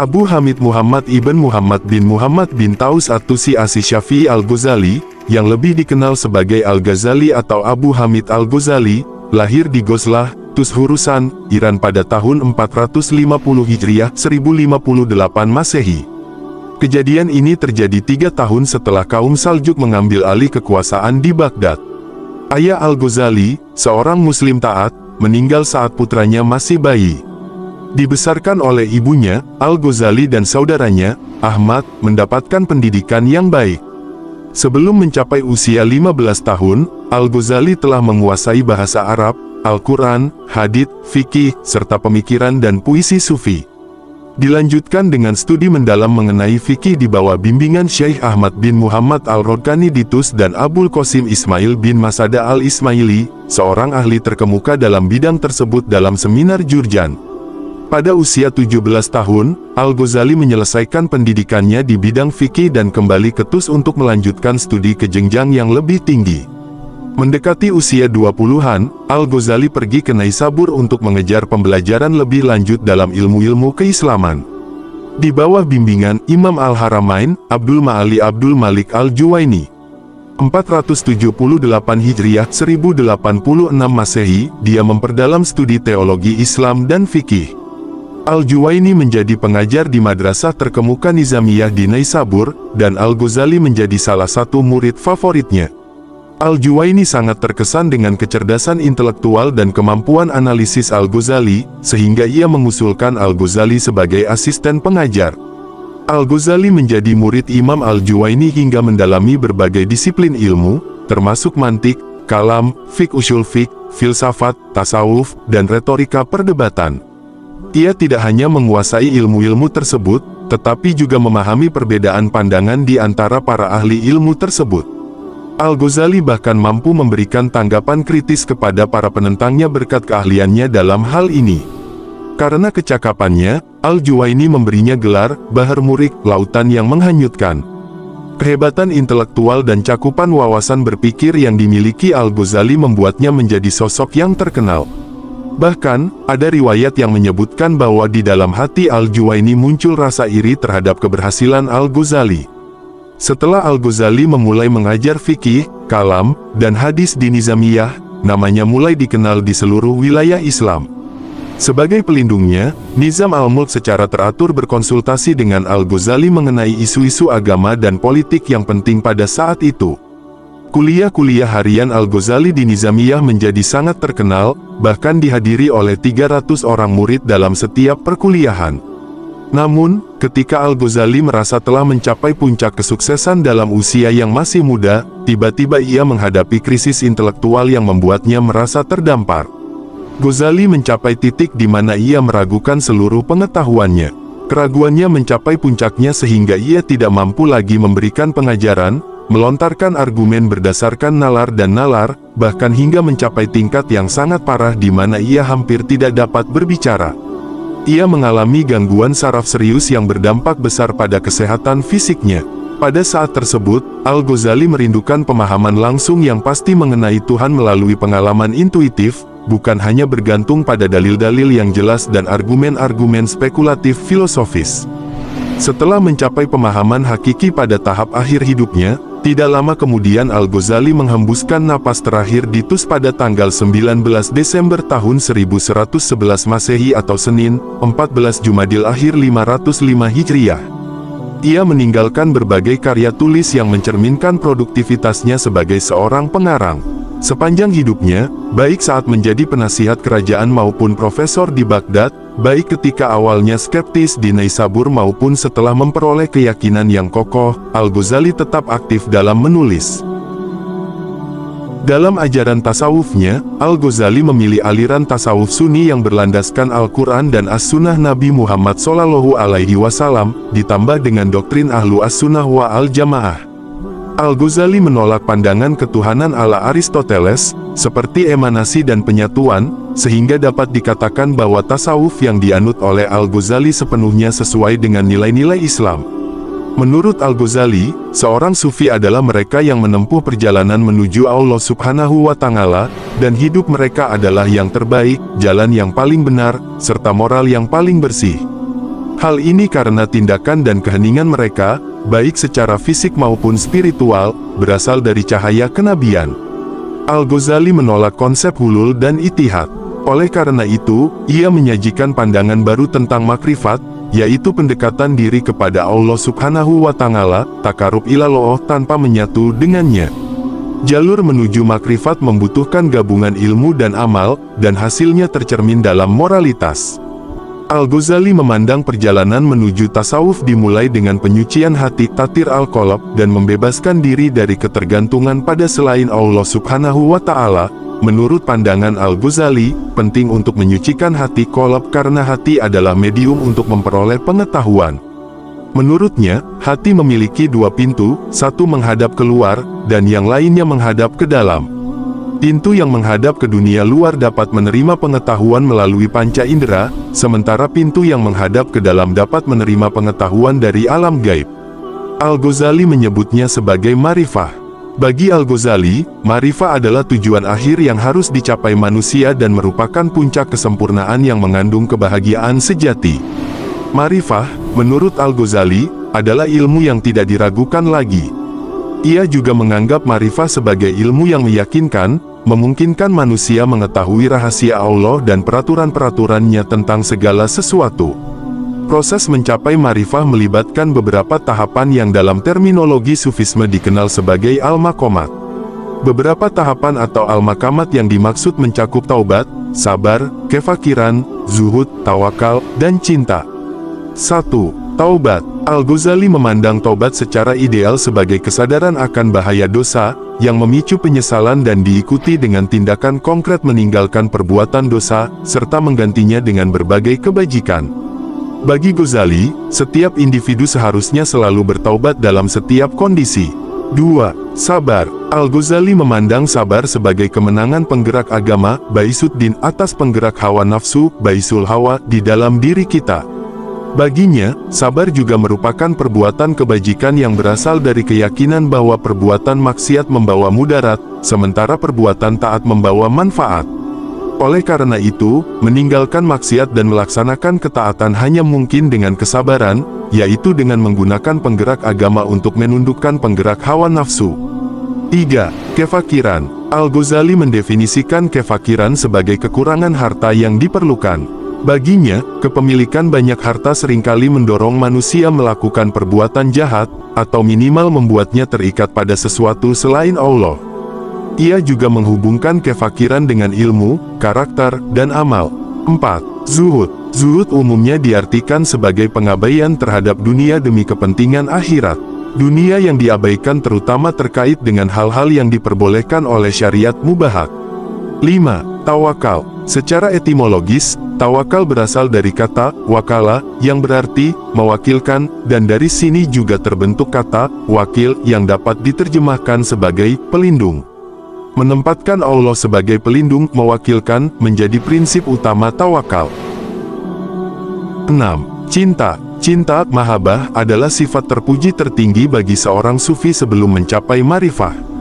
Abu Hamid Muhammad ibn Muhammad bin Taus at-Tusi Asy-Syafi'i Al-Ghazali, yang lebih dikenal sebagai Al-Ghazali atau Abu Hamid Al-Ghazali, lahir di Gozlah, Tus Khurusan, Iran pada tahun 450 Hijriah 1058 Masehi. Kejadian ini terjadi 3 tahun setelah kaum Saljuk mengambil alih kekuasaan di Baghdad. Ayah Al-Ghazali, seorang muslim taat, meninggal saat putranya masih bayi. Dibesarkan oleh ibunya, Al-Ghazali dan saudaranya, Ahmad, mendapatkan pendidikan yang baik. Sebelum mencapai usia 15 tahun, Al-Ghazali telah menguasai bahasa Arab, Al-Quran, hadits, fikih, serta pemikiran dan puisi sufi. Dilanjutkan dengan studi mendalam mengenai fikih di bawah bimbingan Syekh Ahmad bin Muhammad Al-Rodkani di Tus dan Abul Qasim Ismail bin Masada Al-Ismaili, seorang ahli terkemuka dalam bidang tersebut dalam seminar Jurjan. Pada usia 17 tahun, Al-Ghazali menyelesaikan pendidikannya di bidang fikih dan kembali ke Tus untuk melanjutkan studi ke jenjang yang lebih tinggi. Mendekati usia 20-an, Al-Ghazali pergi ke Naisabur untuk mengejar pembelajaran lebih lanjut dalam ilmu-ilmu keislaman. Di bawah bimbingan Imam Al-Haramain, Abdul Ma'ali Abdul Malik Al-Juwaini. 478 Hijriah 1086 Masehi, dia memperdalam studi teologi Islam dan fikih. Al-Juwaini menjadi pengajar di madrasah terkemuka Nizamiyah di Naisabur, dan Al-Ghazali menjadi salah satu murid favoritnya. Al-Juwaini sangat terkesan dengan kecerdasan intelektual dan kemampuan analisis Al-Ghazali, sehingga ia mengusulkan Al-Ghazali sebagai asisten pengajar. Al-Ghazali menjadi murid Imam Al-Juwaini hingga mendalami berbagai disiplin ilmu, termasuk mantik, kalam, fiqh usul fiqh, filsafat, tasawuf, dan retorika perdebatan. Ia tidak hanya menguasai ilmu-ilmu tersebut, tetapi juga memahami perbedaan pandangan di antara para ahli ilmu tersebut. Al-Ghazali bahkan mampu memberikan tanggapan kritis kepada para penentangnya berkat keahliannya dalam hal ini. Karena kecakapannya, Al-Juwaini memberinya gelar Bahar Murik, lautan yang menghanyutkan. Kehebatan intelektual dan cakupan wawasan berpikir yang dimiliki Al-Ghazali membuatnya menjadi sosok yang terkenal. Bahkan, ada riwayat yang menyebutkan bahwa di dalam hati Al-Juwaini muncul rasa iri terhadap keberhasilan Al-Ghazali. Setelah Al-Ghazali memulai mengajar fikih, kalam, dan hadis di Nizamiyah, namanya mulai dikenal di seluruh wilayah Islam. Sebagai pelindungnya, Nizam al-Mulk secara teratur berkonsultasi dengan Al-Ghazali mengenai isu-isu agama dan politik yang penting pada saat itu. Kuliah-kuliah harian Al-Ghazali di Nizamiyah menjadi sangat terkenal, bahkan dihadiri oleh 300 orang murid dalam setiap perkuliahan. Namun, ketika Al-Ghazali merasa telah mencapai puncak kesuksesan dalam usia yang masih muda, tiba-tiba ia menghadapi krisis intelektual yang membuatnya merasa terdampar. Ghazali mencapai titik di mana ia meragukan seluruh pengetahuannya. Keraguannya mencapai puncaknya sehingga ia tidak mampu lagi memberikan pengajaran, melontarkan argumen berdasarkan nalar dan nalar, bahkan hingga mencapai tingkat yang sangat parah di mana ia hampir tidak dapat berbicara. Ia mengalami gangguan saraf serius yang berdampak besar pada kesehatan fisiknya. Pada saat tersebut, Al-Ghazali merindukan pemahaman langsung yang pasti mengenai Tuhan melalui pengalaman intuitif, bukan hanya bergantung pada dalil-dalil yang jelas dan argumen-argumen spekulatif filosofis. Setelah mencapai pemahaman hakiki pada tahap akhir hidupnya, tidak lama kemudian Al-Ghazali menghembuskan napas terakhir di Tus pada tanggal 19 Desember tahun 1111 Masehi atau Senin, 14 Jumadil Akhir 505 Hijriah. Ia meninggalkan berbagai karya tulis yang mencerminkan produktivitasnya sebagai seorang pengarang. Sepanjang hidupnya, baik saat menjadi penasihat kerajaan maupun profesor di Baghdad, baik ketika awalnya skeptis di Naisabur maupun setelah memperoleh keyakinan yang kokoh, Al-Ghazali tetap aktif dalam menulis. Dalam ajaran tasawufnya, Al-Ghazali memilih aliran tasawuf Sunni yang berlandaskan Al-Quran dan As-Sunnah Nabi Muhammad SAW, ditambah dengan doktrin Ahlu As-Sunnah wa Al-Jamaah. Al-Ghazali menolak pandangan ketuhanan ala Aristoteles, seperti emanasi dan penyatuan, sehingga dapat dikatakan bahwa tasawuf yang dianut oleh Al-Ghazali sepenuhnya sesuai dengan nilai-nilai Islam. Menurut Al-Ghazali, seorang sufi adalah mereka yang menempuh perjalanan menuju Allah Subhanahu wa Ta'ala, dan hidup mereka adalah yang terbaik, jalan yang paling benar, serta moral yang paling bersih. Hal ini karena tindakan dan keheningan mereka, baik secara fisik maupun spiritual, berasal dari cahaya kenabian. Al-Ghazali menolak konsep hulul dan itihad. Oleh karena itu, ia menyajikan pandangan baru tentang makrifat, yaitu pendekatan diri kepada Allah Subhanahu wa Ta'ala, takarub ilallah tanpa menyatu dengannya. Jalur menuju makrifat membutuhkan gabungan ilmu dan amal, dan hasilnya tercermin dalam moralitas. Al-Ghazali memandang perjalanan menuju tasawuf dimulai dengan penyucian hati tatir al-qalb dan membebaskan diri dari ketergantungan pada selain Allah Subhanahu wa Ta'ala. Menurut pandangan Al-Ghazali, penting untuk menyucikan hati qalb karena hati adalah medium untuk memperoleh pengetahuan. Menurutnya, hati memiliki dua pintu, satu menghadap keluar, dan yang lainnya menghadap ke dalam. Pintu yang menghadap ke dunia luar dapat menerima pengetahuan melalui panca indera, sementara pintu yang menghadap ke dalam dapat menerima pengetahuan dari alam gaib. Al-Ghazali menyebutnya sebagai marifah. Bagi Al-Ghazali, marifah adalah tujuan akhir yang harus dicapai manusia dan merupakan puncak kesempurnaan yang mengandung kebahagiaan sejati. Marifah, menurut Al-Ghazali, adalah ilmu yang tidak diragukan lagi. Ia juga menganggap marifah sebagai ilmu yang meyakinkan, memungkinkan manusia mengetahui rahasia Allah dan peraturan-peraturannya tentang segala sesuatu. Proses mencapai marifah melibatkan beberapa tahapan yang dalam terminologi sufisme dikenal sebagai al-maqamat. Beberapa tahapan atau al-maqamat yang dimaksud mencakup taubat, sabar, kefakiran, zuhud, tawakal, dan cinta. 1. Taubat. Al-Ghazali memandang taubat secara ideal sebagai kesadaran akan bahaya dosa, yang memicu penyesalan dan diikuti dengan tindakan konkret meninggalkan perbuatan dosa, serta menggantinya dengan berbagai kebajikan. Bagi Ghazali, setiap individu seharusnya selalu bertaubat dalam setiap kondisi. 2. Sabar. Al-Ghazali memandang sabar sebagai kemenangan penggerak agama, Baisuddin, atas penggerak hawa nafsu, Baisul Hawa, di dalam diri kita. Baginya, sabar juga merupakan perbuatan kebajikan yang berasal dari keyakinan bahwa perbuatan maksiat membawa mudarat, sementara perbuatan taat membawa manfaat. Oleh karena itu, meninggalkan maksiat dan melaksanakan ketaatan hanya mungkin dengan kesabaran, yaitu dengan menggunakan penggerak agama untuk menundukkan penggerak hawa nafsu. 3. Kefakiran. Al-Ghazali mendefinisikan kefakiran sebagai kekurangan harta yang diperlukan. Baginya, kepemilikan banyak harta seringkali mendorong manusia melakukan perbuatan jahat, atau minimal membuatnya terikat pada sesuatu selain Allah. Ia juga menghubungkan kefakiran dengan ilmu, karakter, dan amal. 4. Zuhud. Zuhud umumnya diartikan sebagai pengabaian terhadap dunia demi kepentingan akhirat. Dunia yang diabaikan terutama terkait dengan hal-hal yang diperbolehkan oleh syariat mubahat. 5. Tawakal. Secara etimologis, tawakal berasal dari kata wakala, yang berarti mewakilkan, dan dari sini juga terbentuk kata wakil, yang dapat diterjemahkan sebagai pelindung. Menempatkan Allah sebagai pelindung mewakilkan menjadi prinsip utama tawakal. 6. Cinta. Cinta, mahabbah, adalah sifat terpuji tertinggi bagi seorang sufi sebelum mencapai marifah.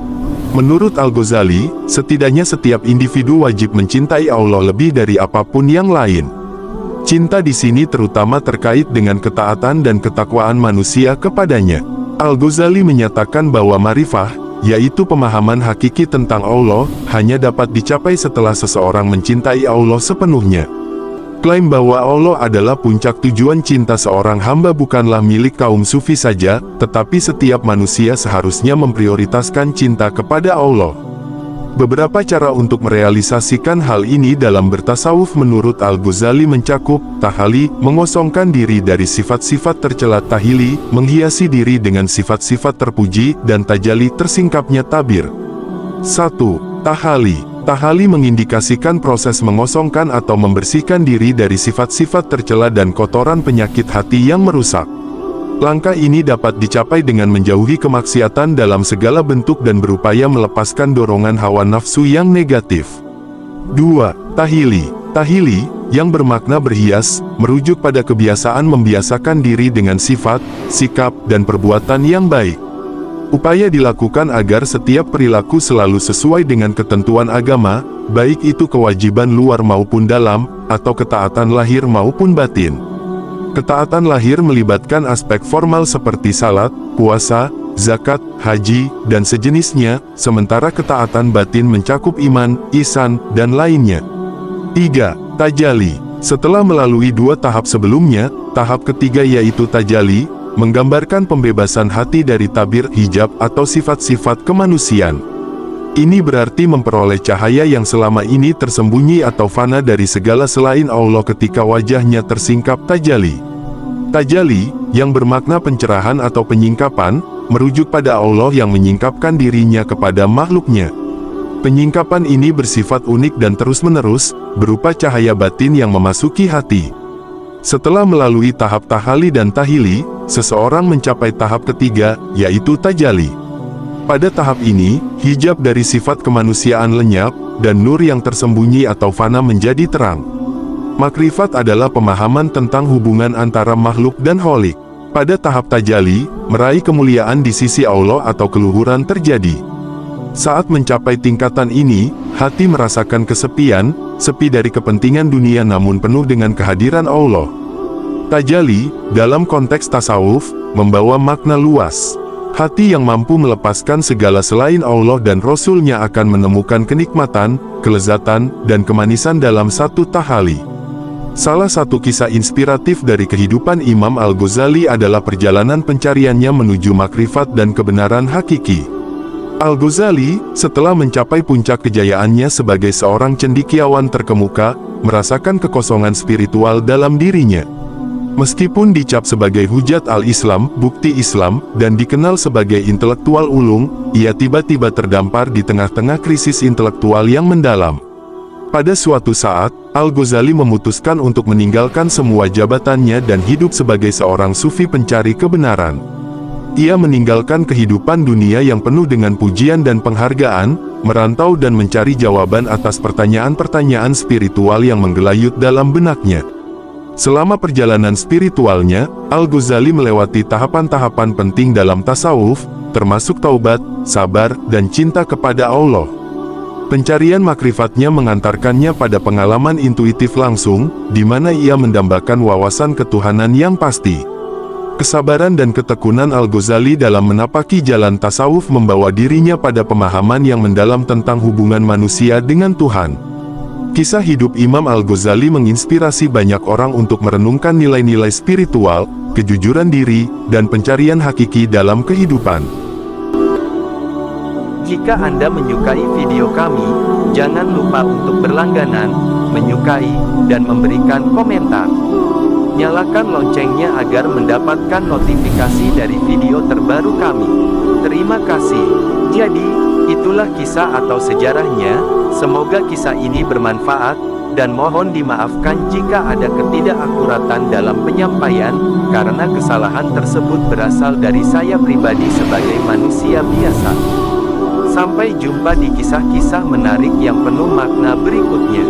Menurut Al-Ghazali, setidaknya setiap individu wajib mencintai Allah lebih dari apapun yang lain. Cinta di sini terutama terkait dengan ketaatan dan ketakwaan manusia kepadanya. Al-Ghazali menyatakan bahwa marifah, yaitu pemahaman hakiki tentang Allah, hanya dapat dicapai setelah seseorang mencintai Allah sepenuhnya. Klaim bahwa Allah adalah puncak tujuan cinta seorang hamba bukanlah milik kaum sufi saja, tetapi setiap manusia seharusnya memprioritaskan cinta kepada Allah. Beberapa cara untuk merealisasikan hal ini dalam bertasawuf menurut Al-Ghazali mencakup, tahali, mengosongkan diri dari sifat-sifat tercela, tahili, menghiasi diri dengan sifat-sifat terpuji, dan tajali, tersingkapnya tabir. 1. Tahali. Tahali mengindikasikan proses mengosongkan atau membersihkan diri dari sifat-sifat tercela dan kotoran penyakit hati yang merusak. Langkah ini dapat dicapai dengan menjauhi kemaksiatan dalam segala bentuk dan berupaya melepaskan dorongan hawa nafsu yang negatif. 2. Tahili. Tahili, yang bermakna berhias, merujuk pada kebiasaan membiasakan diri dengan sifat, sikap, dan perbuatan yang baik. Upaya dilakukan agar setiap perilaku selalu sesuai dengan ketentuan agama, baik itu kewajiban luar maupun dalam, atau ketaatan lahir maupun batin. Ketaatan lahir melibatkan aspek formal seperti salat, puasa, zakat, haji, dan sejenisnya, sementara ketaatan batin mencakup iman, ihsan, dan lainnya. 3. Tajalli. Setelah melalui 2 tahap sebelumnya, tahap ketiga yaitu tajalli, menggambarkan pembebasan hati dari tabir, hijab, atau sifat-sifat kemanusiaan. Ini berarti memperoleh cahaya yang selama ini tersembunyi atau fana dari segala selain Allah ketika wajahnya tersingkap tajalli. Tajalli, yang bermakna pencerahan atau penyingkapan, merujuk pada Allah yang menyingkapkan dirinya kepada makhluknya. Penyingkapan ini bersifat unik dan terus-menerus, berupa cahaya batin yang memasuki hati. Setelah melalui tahap tahalli dan tahili, seseorang mencapai tahap ketiga, yaitu tajalli. Pada tahap ini, hijab dari sifat kemanusiaan lenyap, dan nur yang tersembunyi atau fana menjadi terang. Makrifat adalah pemahaman tentang hubungan antara makhluk dan Khalik. Pada tahap tajalli, meraih kemuliaan di sisi Allah atau keluhuran terjadi. Saat mencapai tingkatan ini, hati merasakan kesepian, sepi dari kepentingan dunia namun penuh dengan kehadiran Allah. Tajalli, dalam konteks tasawuf, membawa makna luas. Hati yang mampu melepaskan segala selain Allah dan Rasul-Nya akan menemukan kenikmatan, kelezatan, dan kemanisan dalam satu tahalli. Salah satu kisah inspiratif dari kehidupan Imam Al-Ghazali adalah perjalanan pencariannya menuju makrifat dan kebenaran hakiki. Al-Ghazali, setelah mencapai puncak kejayaannya sebagai seorang cendekiawan terkemuka, merasakan kekosongan spiritual dalam dirinya. Meskipun dicap sebagai hujat al-Islam, bukti Islam, dan dikenal sebagai intelektual ulung, ia tiba-tiba terdampar di tengah-tengah krisis intelektual yang mendalam. Pada suatu saat, Al-Ghazali memutuskan untuk meninggalkan semua jabatannya dan hidup sebagai seorang sufi pencari kebenaran. Ia meninggalkan kehidupan dunia yang penuh dengan pujian dan penghargaan, merantau dan mencari jawaban atas pertanyaan-pertanyaan spiritual yang menggelayut dalam benaknya. Selama perjalanan spiritualnya, Al-Ghazali melewati tahapan-tahapan penting dalam tasawuf, termasuk taubat, sabar, dan cinta kepada Allah. Pencarian makrifatnya mengantarkannya pada pengalaman intuitif langsung, di mana ia mendambakan wawasan ketuhanan yang pasti. Kesabaran dan ketekunan Al-Ghazali dalam menapaki jalan tasawuf membawa dirinya pada pemahaman yang mendalam tentang hubungan manusia dengan Tuhan. Kisah hidup Imam Al-Ghazali menginspirasi banyak orang untuk merenungkan nilai-nilai spiritual, kejujuran diri, dan pencarian hakiki dalam kehidupan. Jika Anda menyukai video kami, jangan lupa untuk berlangganan, menyukai, dan memberikan komentar. Nyalakan loncengnya agar mendapatkan notifikasi dari video terbaru kami. Terima kasih. Jadi, itulah kisah atau sejarahnya. Semoga kisah ini bermanfaat, dan mohon dimaafkan jika ada ketidakakuratan dalam penyampaian, karena kesalahan tersebut berasal dari saya pribadi sebagai manusia biasa. Sampai jumpa di kisah-kisah menarik yang penuh makna berikutnya.